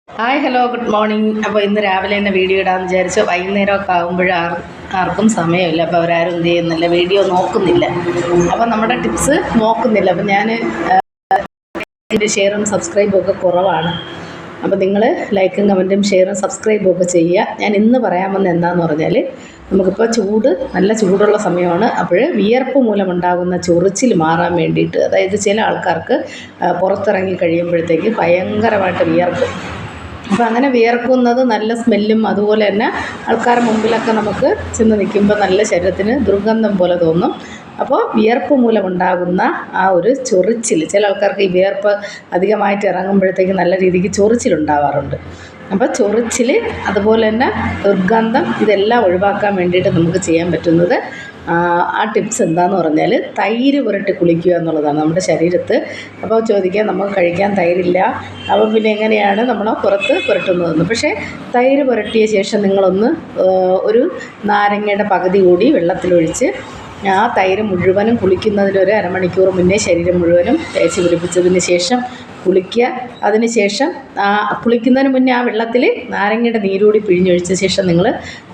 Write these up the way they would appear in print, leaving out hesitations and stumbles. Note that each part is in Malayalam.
Hi hello good morning. അപ്പോൾ ഇന്ന് രാവിലെ തന്നെ വീഡിയോ ഇടാമെന്ന് വിചാരിച്ചു. വൈകുന്നേരമൊക്കെ ആകുമ്പോൾ ആർക്കും സമയമില്ല. അപ്പോൾ അവരാരും എന്ത് ചെയ്യുന്നില്ല, വീഡിയോ നോക്കുന്നില്ല. അപ്പോൾ നമ്മുടെ ടിപ്സ് നോക്കുന്നില്ല. അപ്പോൾ ഞാൻ ഇതിൻ്റെ ഷെയറും സബ്സ്ക്രൈബും ഒക്കെ കുറവാണ്. അപ്പോൾ നിങ്ങൾ ലൈക്കും കമൻറ്റും ഷെയറും സബ്സ്ക്രൈബും ഒക്കെ ചെയ്യുക. ഞാൻ ഇന്ന് പറയാൻ വന്നത് എന്താണെന്ന് പറഞ്ഞാൽ, നമുക്കിപ്പോൾ നല്ല ചൂടുള്ള സമയമാണ്. അപ്പോൾ വിയർപ്പ് മൂലമുണ്ടാകുന്ന ചൊറിച്ചിൽ മാറാൻ വേണ്ടിയിട്ട്, അതായത് ചില ആൾക്കാർക്ക് പുറത്തിറങ്ങി കഴിയുമ്പോഴത്തേക്ക് ഭയങ്കരമായിട്ട് വിയർക്കും. അപ്പോൾ അങ്ങനെ വിയർക്കുന്നത് നല്ല സ്മെല്ലും, അതുപോലെ തന്നെ ആൾക്കാരുടെ മുമ്പിലൊക്കെ നമുക്ക് ചെന്ന് നിൽക്കുമ്പോൾ നല്ല ശരീരത്തിന് ദുർഗന്ധം പോലെ തോന്നും. അപ്പോൾ വിയർപ്പ് മൂലമുണ്ടാകുന്ന ആ ഒരു ചൊറിച്ചിൽ, ചില ആൾക്കാർക്ക് ഈ വിയർപ്പ് അധികമായിട്ട് ഇറങ്ങുമ്പോഴത്തേക്ക് നല്ല രീതിക്ക് ചൊറിച്ചിലുണ്ടാവാറുണ്ട്. അപ്പോൾ ചൊറിച്ചിൽ, അതുപോലെ തന്നെ ദുർഗന്ധം, ഇതെല്ലാം ഒഴിവാക്കാൻ വേണ്ടിയിട്ട് നമുക്ക് ചെയ്യാൻ പറ്റുന്നത് ആ ടിപ്സ് എന്താണെന്ന് പറഞ്ഞാൽ, തൈര് പുരട്ടി കുളിക്കുക എന്നുള്ളതാണ് നമ്മുടെ ശരീരത്ത്. അപ്പോൾ ചോദിക്കാം, നമുക്ക് കഴിക്കാൻ തൈരില്ല, അപ്പോൾ പിന്നെ എങ്ങനെയാണ് നമ്മൾ പുറത്ത് പുരട്ടുന്നതെന്ന്. പക്ഷേ തൈര് പുരട്ടിയ ശേഷം നിങ്ങളൊന്ന് ഒരു നാരങ്ങയുടെ പകുതി കൂടി വെള്ളത്തിലൊഴിച്ച് ആ തൈര് മുഴുവനും കുളിക്കുന്നതിനൊരു അരമണിക്കൂർ മുന്നേ ശരീരം മുഴുവനും തേച്ച് പിടിപ്പിച്ചതിന് ശേഷം കുളിക്കുക. അതിന് ശേഷം കുളിക്കുന്നതിന് മുന്നേ ആ വെള്ളത്തിൽ നാരങ്ങയുടെ നീരൂടി പിഴിഞ്ഞൊഴിച്ച ശേഷം നിങ്ങൾ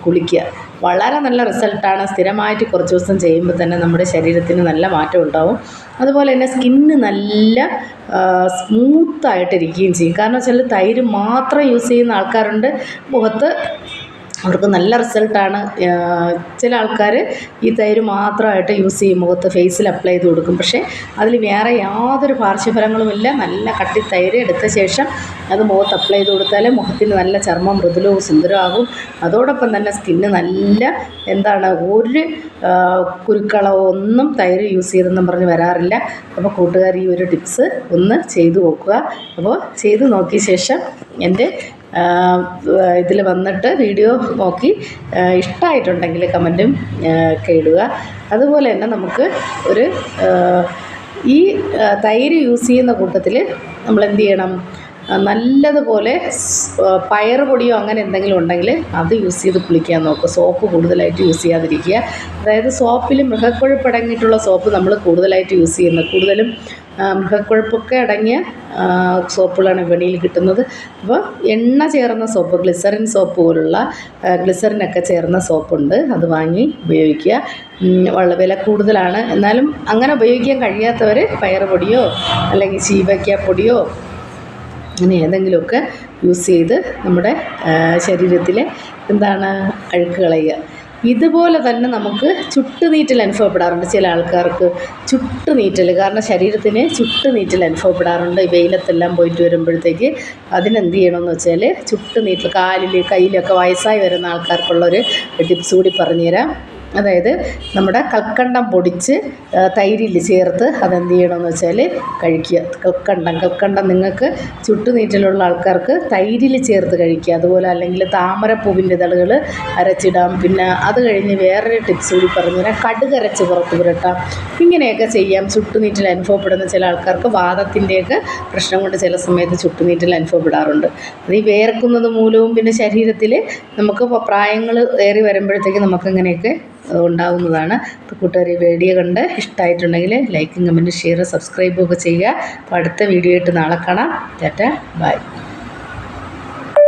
കുളിക്കുക. വളരെ നല്ല റിസൾട്ടാണ്. സ്ഥിരമായിട്ട് കുറച്ച് ദിവസം ചെയ്യുമ്പോൾ തന്നെ നമ്മുടെ ശരീരത്തിന് നല്ല മാറ്റം ഉണ്ടാവും. അതുപോലെ തന്നെ സ്കിന്ന് നല്ല സ്മൂത്തായിട്ടിരിക്കുകയും ചെയ്യും. കാരണം വെച്ചാൽ തൈര് മാത്രം യൂസ് ചെയ്യുന്ന ആൾക്കാരുണ്ട് മുഖത്ത്, അവർക്ക് നല്ല റിസൾട്ടാണ്. ചില ആൾക്കാർ ഈ തൈര് മാത്രമായിട്ട് യൂസ് ചെയ്യും, മുഖത്ത് ഫേസിൽ അപ്ലൈ ചെയ്ത് കൊടുക്കും. പക്ഷേ അതിൽ വേറെ യാതൊരു പാർശ്വഫലങ്ങളുമില്ല. നല്ല കട്ടി തൈര് എടുത്ത ശേഷം അത് മുഖത്ത് അപ്ലൈ ചെയ്ത് കൊടുത്താൽ മുഖത്തിന് നല്ല ചർമ്മം മൃദുലവും സുന്ദരമാകും. അതോടൊപ്പം തന്നെ സ്കിന്ന് നല്ല ഒരു കുരുക്കളോ ഒന്നും തൈര് യൂസ് ചെയ്തെന്നും പറഞ്ഞ് വരാറില്ല. അപ്പോൾ കൂട്ടുകാർ ഈ ഒരു ടിപ്സ് ഒന്ന് ചെയ്തു നോക്കുക. അപ്പോൾ ചെയ്തു നോക്കിയ ശേഷം എൻ്റെ ഇതിൽ വന്നിട്ട് വീഡിയോ നോക്കി ഇഷ്ടമായിട്ടുണ്ടെങ്കിൽ കമൻറ്റും ഒക്കെ ഇടുക. അതുപോലെ തന്നെ നമുക്ക് ഈ തൈര് യൂസ് ചെയ്യുന്ന കൂട്ടത്തിൽ നമ്മൾ എന്ത് ചെയ്യണം, നല്ലതുപോലെ പയർ പൊടിയോ അങ്ങനെ എന്തെങ്കിലും ഉണ്ടെങ്കിൽ അത് യൂസ് ചെയ്ത് കുളിക്കാൻ നോക്കുക. സോപ്പ് കൂടുതലായിട്ട് യൂസ് ചെയ്യാതിരിക്കുക. അതായത് സോപ്പിൽ മൃഗക്കൊഴുപ്പ് അടങ്ങിയിട്ടുള്ള സോപ്പ് നമ്മൾ കൂടുതലായിട്ട് യൂസ് ചെയ്യുന്നത്, കൂടുതലും മൃഗക്കൊഴുപ്പൊക്കെ അടങ്ങിയ സോപ്പുകളാണ് വിപണിയിൽ കിട്ടുന്നത്. അപ്പോൾ എണ്ണ ചേർന്ന സോപ്പ്, ഗ്ലിസറിൻ സോപ്പ് പോലുള്ള ഗ്ലിസറിനൊക്കെ ചേർന്ന സോപ്പുണ്ട്, അത് വാങ്ങി ഉപയോഗിക്കുക. വളരെ വില കൂടുതലാണ്. എന്നാലും അങ്ങനെ ഉപയോഗിക്കാൻ കഴിയാത്തവർ പയർ പൊടിയോ അല്ലെങ്കിൽ ചീവയ്ക്കാപ്പൊടിയോ അങ്ങനെ ഏതെങ്കിലുമൊക്കെ യൂസ് ചെയ്ത് നമ്മുടെ ശരീരത്തിലെ അഴുക്ക് കളയുക. ഇതുപോലെ തന്നെ നമുക്ക് ചുട്ടുനീറ്റൽ അനുഭവപ്പെടാറുണ്ട്. ചില ആൾക്കാർക്ക് ചുട്ടുനീറ്റൽ, കാരണം ശരീരത്തിന് ചുട്ടുനീറ്റൽ അനുഭവപ്പെടാറുണ്ട്. ഈ വെയിലത്തെല്ലാം പോയിട്ട് വരുമ്പോഴത്തേക്ക് അതിനെന്ത് ചെയ്യണമെന്ന് വെച്ചാൽ, ചുട്ടുനീറ്റൽ കാലിൽ കയ്യിലൊക്കെ വയസ്സായി വരുന്ന ആൾക്കാർക്കുള്ളൊരു ടിപ്സ് കൂടി പറഞ്ഞുതരാം. അതായത് നമ്മുടെ കൽക്കണ്ടം പൊടിച്ച് തൈരിൽ ചേർത്ത് അതെന്ത് ചെയ്യണമെന്ന് വെച്ചാൽ കഴിക്കുക. കൽക്കണ്ടം നിങ്ങൾക്ക് ചുട്ടുനീറ്റലുള്ള ആൾക്കാർക്ക് തൈരിൽ ചേർത്ത് കഴിക്കുക. അതുപോലെ അല്ലെങ്കിൽ താമരപ്പൂവിൻ്റെ ഇതളുകൾ അരച്ചിടാം. പിന്നെ അത് കഴിഞ്ഞ് വേറൊരു ടിപ്സ് കൂടി പറഞ്ഞുതരാം, കടുകരച്ച് പുറത്ത് പുരട്ടാം. ഇങ്ങനെയൊക്കെ ചെയ്യാം. ചുട്ടുനീറ്റൽ അനുഭവപ്പെടുന്ന ചില ആൾക്കാർക്ക് വാദത്തിൻ്റെയൊക്കെ പ്രശ്നം കൊണ്ട് ചില സമയത്ത് ചുട്ടുനീറ്റൽ അനുഭവപ്പെടാറുണ്ട്. അത് ഈ വേർക്കുന്നത് മൂലവും പിന്നെ ശരീരത്തിൽ നമുക്ക് പ്രായങ്ങൾ ഏറി വരുമ്പോഴത്തേക്ക് നമുക്കിങ്ങനെയൊക്കെ ഉണ്ടാകുന്നതാണ്. അപ്പോൾ കൂട്ടുകാർ ഈ വീഡിയോ കണ്ട് ഇഷ്ടമായിട്ടുണ്ടെങ്കിൽ ലൈക്കും കമൻറ്റും ഷെയർ സബ്സ്ക്രൈബും ഒക്കെ ചെയ്യുക. അപ്പോൾ അടുത്ത വീഡിയോ ആയിട്ട് നാളെ കാണാം. ടാറ്റ, ബൈ.